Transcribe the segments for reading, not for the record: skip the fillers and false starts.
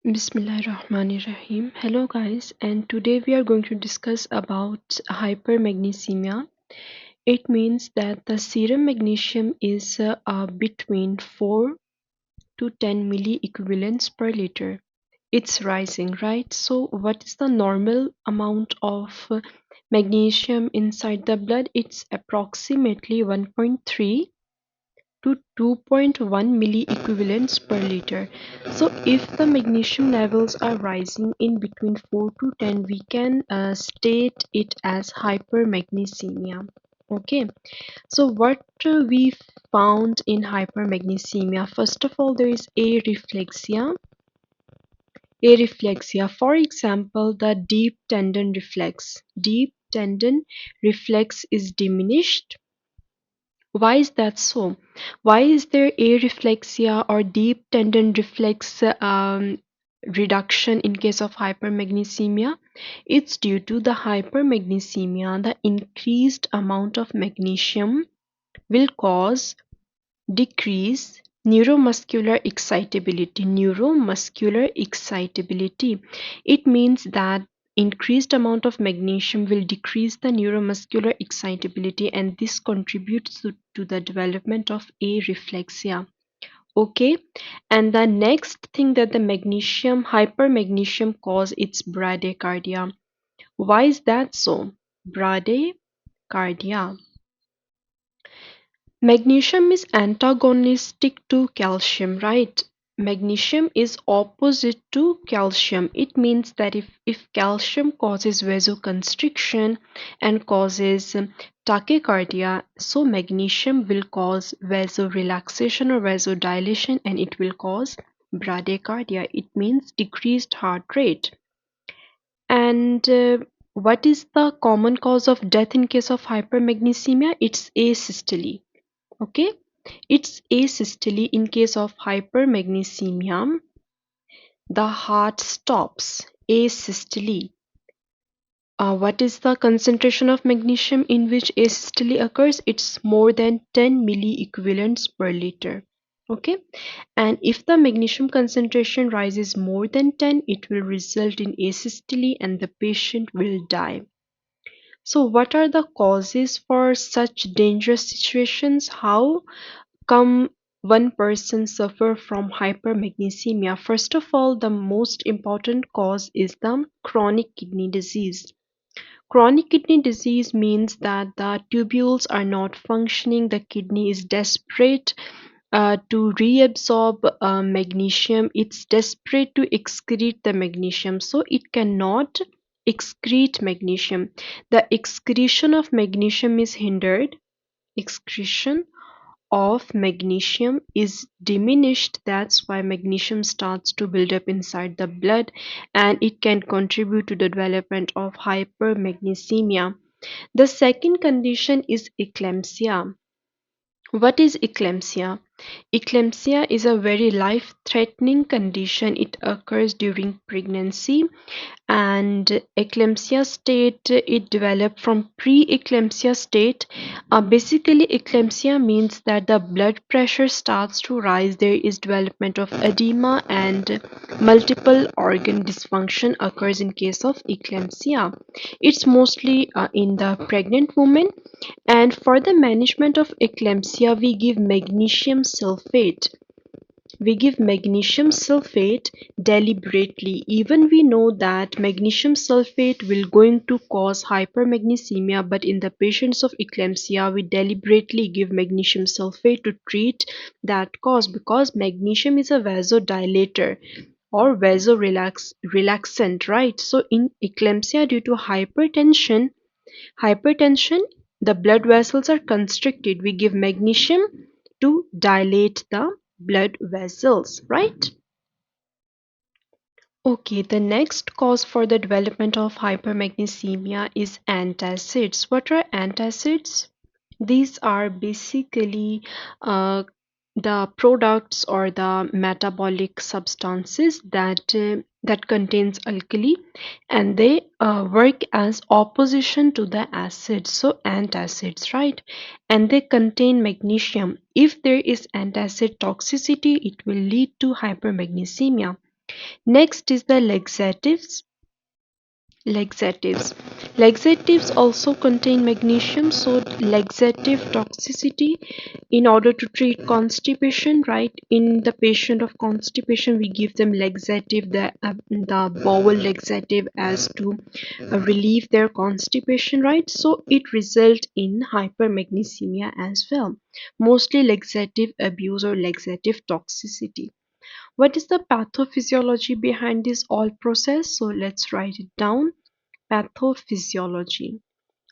Bismillahirrahmanirrahim. Hello guys, and today we are going to discuss about hypermagnesemia. It means that the serum magnesium is between 4 to 10 milliequivalents per liter. It's rising, right? So what is the normal amount of magnesium inside the blood? It's approximately 1.3 to 2.1 milliequivalents per liter. So if the magnesium levels are rising in between 4 to 10, we can state it as hypermagnesemia. Okay, so what we found in hypermagnesemia, first of all, there is areflexia. Areflexia, for example, the deep tendon reflex. Deep tendon reflex is diminished. Why is that so? Why is there areflexia or deep tendon reflex reduction in case of hypermagnesemia? It's due to the hypermagnesemia. The increased amount of magnesium will cause decrease neuromuscular excitability. Neuromuscular excitability, it means that increased amount of magnesium will decrease the neuromuscular excitability, and this contributes to the development of areflexia. Okay, and the next thing that the magnesium hypermagnesium cause, it's bradycardia. Why is that so? Bradycardia, magnesium is antagonistic to calcium, right? Magnesium is opposite to calcium. It means that if calcium causes vasoconstriction and causes tachycardia, so magnesium will cause vasorelaxation or vasodilation, and it will cause bradycardia. It means decreased heart rate. And what is the common cause of death in case of hypermagnesemia? It's asystole. Okay, it's asystole. In case of hypermagnesemia, the heart stops. Asystole. What is the concentration of magnesium in which asystole occurs? It's more than 10 milliequivalents per liter. Okay, and if the magnesium concentration rises more than 10, it will result in asystole and the patient will die. So what are the causes for such dangerous situations? How come one person suffer from hypermagnesemia? First of all, the most important cause is the chronic kidney disease. Chronic kidney disease means that the tubules are not functioning, the kidney is desperate to reabsorb magnesium, it's desperate to excrete the magnesium, so it cannot excrete magnesium. The excretion of magnesium is hindered. Excretion of magnesium is diminished. That's why magnesium starts to build up inside the blood, and it can contribute to the development of hypermagnesemia. The second condition is eclampsia. What is eclampsia? Eclampsia is a very life-threatening condition. It occurs during pregnancy, and eclampsia state, it developed from pre-eclampsia state. Basically, eclampsia means that the blood pressure starts to rise. There is development of edema and multiple organ dysfunction occurs in case of eclampsia. It's mostly in the pregnant woman, and for the management of eclampsia, we give magnesium sulfate. We give magnesium sulfate deliberately. Even we know that magnesium sulfate will going to cause hypermagnesemia, but in the patients of eclampsia, we deliberately give magnesium sulfate to treat that cause, because magnesium is a vasodilator or vasorelaxant, right? So in eclampsia, due to hypertension, the blood vessels are constricted. We give magnesium to dilate the blood vessels, right? Okay, the next cause for the development of hypermagnesemia is antacids. What are antacids? These are basically the products or the metabolic substances that contains alkali, and they work as opposition to the acids, so antacids, right? And they contain magnesium. If there is antacid toxicity, it will lead to hypermagnesemia. Next is the laxatives. Laxatives. Laxatives also contain magnesium, so laxative toxicity in order to treat constipation, right? In the patient of constipation, we give them laxative, the bowel laxative as to relieve their constipation, right? So it results in hypermagnesemia as well. Mostly laxative abuse or laxative toxicity. What is the pathophysiology behind this all process? So let's write it down. Pathophysiology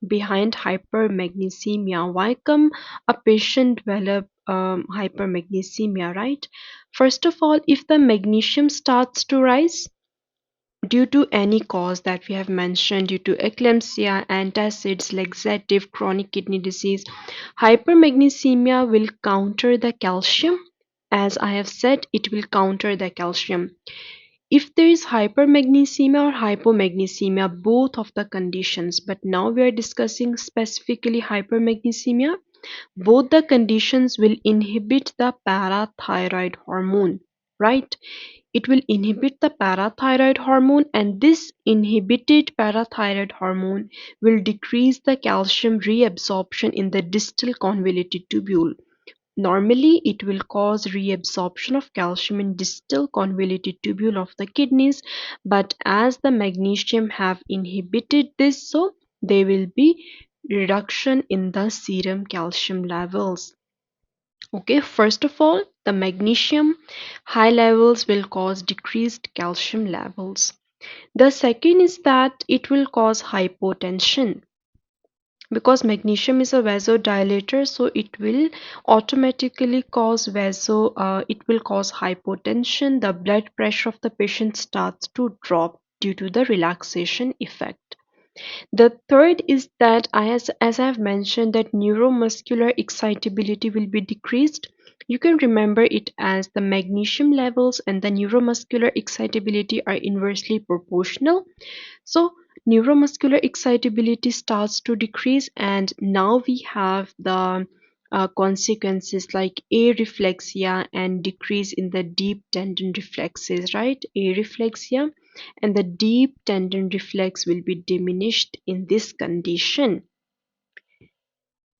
behind hypermagnesemia. Why come a patient develop hypermagnesemia, right? First of all, if the magnesium starts to rise due to any cause that we have mentioned, due to eclampsia, antacids, laxative, chronic kidney disease, hypermagnesemia will counter the calcium. As I have said, it will counter the calcium. If there is hypermagnesemia or hypomagnesemia, both of the conditions, but now we are discussing specifically hypermagnesemia, both the conditions will inhibit the parathyroid hormone, right? It will inhibit the parathyroid hormone, and this inhibited parathyroid hormone will decrease the calcium reabsorption in the distal convoluted tubule. Normally, it will cause reabsorption of calcium in distal convoluted tubule of the kidneys, but as the magnesium have inhibited this, so there will be reduction in the serum calcium levels. Okay, first of all, the magnesium high levels will cause decreased calcium levels. The second is that it will cause hypotension because magnesium is a vasodilator, so it will automatically cause it will cause hypotension. The blood pressure of the patient starts to drop due to the relaxation effect. The third is that as I have mentioned that neuromuscular excitability will be decreased. You can remember it as the magnesium levels and the neuromuscular excitability are inversely proportional. So neuromuscular excitability starts to decrease, and now we have the consequences like areflexia and decrease in the deep tendon reflexes, right? Areflexia and the deep tendon reflex will be diminished in this condition.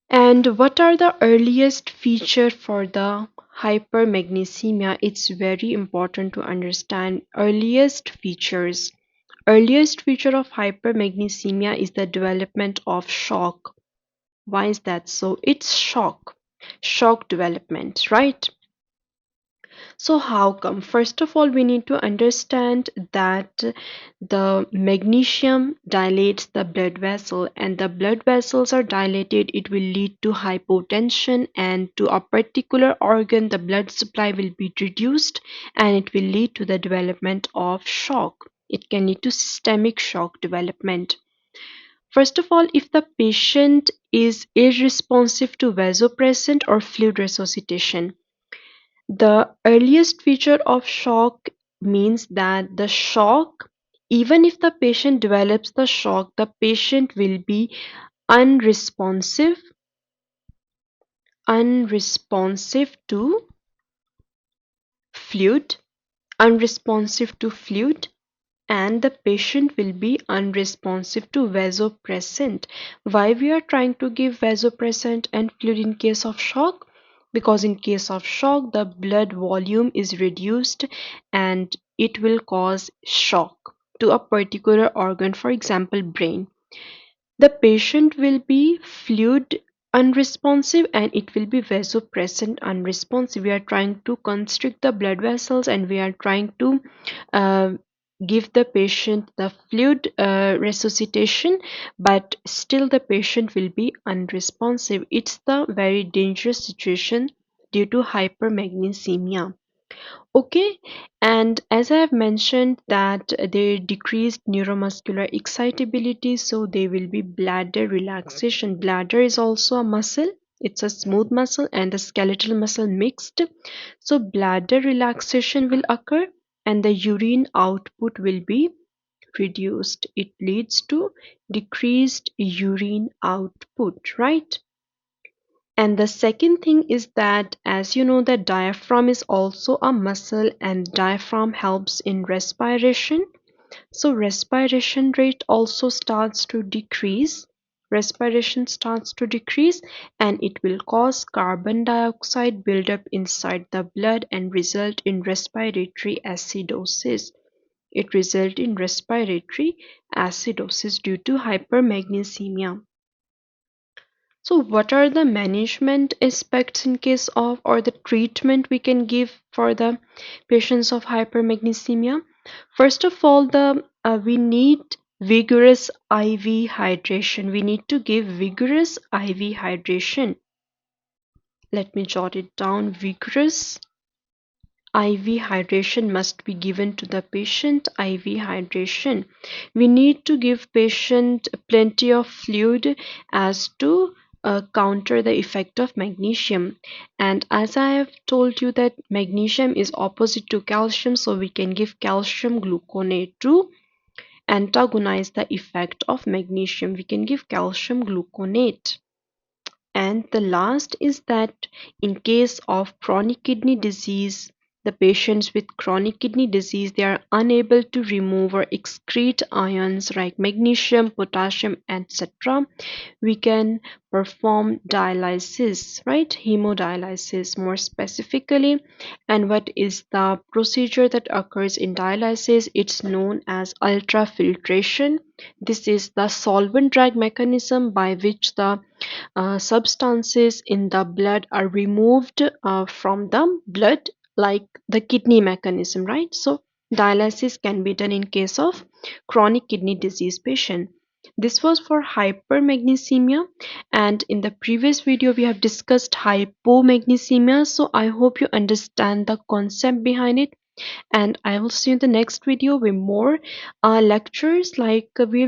And what are the earliest feature for the hypermagnesemia? It's very important to understand earliest features. Earliest feature of hypermagnesemia is the development of shock. Why is that so? It's shock development, right? So how come? First of all, we need to understand that the magnesium dilates the blood vessel, and the blood vessels are dilated, it will lead to hypotension, and to a particular organ the blood supply will be reduced, and it will lead to the development of shock. It can lead to systemic shock development. First of all, if the patient is irresponsive to vasopressin or fluid resuscitation, the earliest feature of shock means that the shock, even if the patient develops the shock, the patient will be unresponsive, unresponsive to fluid, unresponsive to fluid, and the patient will be unresponsive to vasopressin. Why we are trying to give vasopressin and fluid in case of shock? Because in case of shock, the blood volume is reduced and it will cause shock to a particular organ, for example, brain. The patient will be fluid unresponsive and it will be vasopressin unresponsive. We are trying to constrict the blood vessels and we are trying to uh, give the patient the fluid resuscitation, but still the patient will be unresponsive. It's the very dangerous situation due to hypermagnesemia. Okay, and as I have mentioned that they decreased neuromuscular excitability, so they will be bladder relaxation. Bladder is also a muscle. It's a smooth muscle and a skeletal muscle mixed. So bladder relaxation will occur and the urine output will be reduced. It leads to decreased urine output, right? And the second thing is that, as you know, the diaphragm is also a muscle, and diaphragm helps in respiration. So respiration rate also starts to decrease. Respiration starts to decrease, and it will cause carbon dioxide buildup inside the blood and result in respiratory acidosis. It results in respiratory acidosis due to hypermagnesemia. So, what are the management aspects in case of, or the treatment we can give for the patients of hypermagnesemia? First of all, the we need vigorous IV hydration. We need to give vigorous IV hydration. Let me jot it down. Vigorous IV hydration must be given to the patient. IV hydration. We need to give patient plenty of fluid as to counter the effect of magnesium. And as I have told you that magnesium is opposite to calcium, so we can give calcium gluconate to antagonize the effect of magnesium. We can give calcium gluconate. And the last is that in case of chronic kidney disease, the patients with chronic kidney disease, they are unable to remove or excrete ions like magnesium, potassium, etc. We can perform dialysis, right? Hemodialysis more specifically. And what is the procedure that occurs in dialysis? It's known as ultrafiltration. This is the solvent drag mechanism by which the substances in the blood are removed from the blood, like the kidney mechanism, right? So dialysis can be done in case of chronic kidney disease patient. This was for hypermagnesemia, and in the previous video we have discussed hypomagnesemia. So I hope you understand the concept behind it, and I will see you in the next video with more lectures. Like we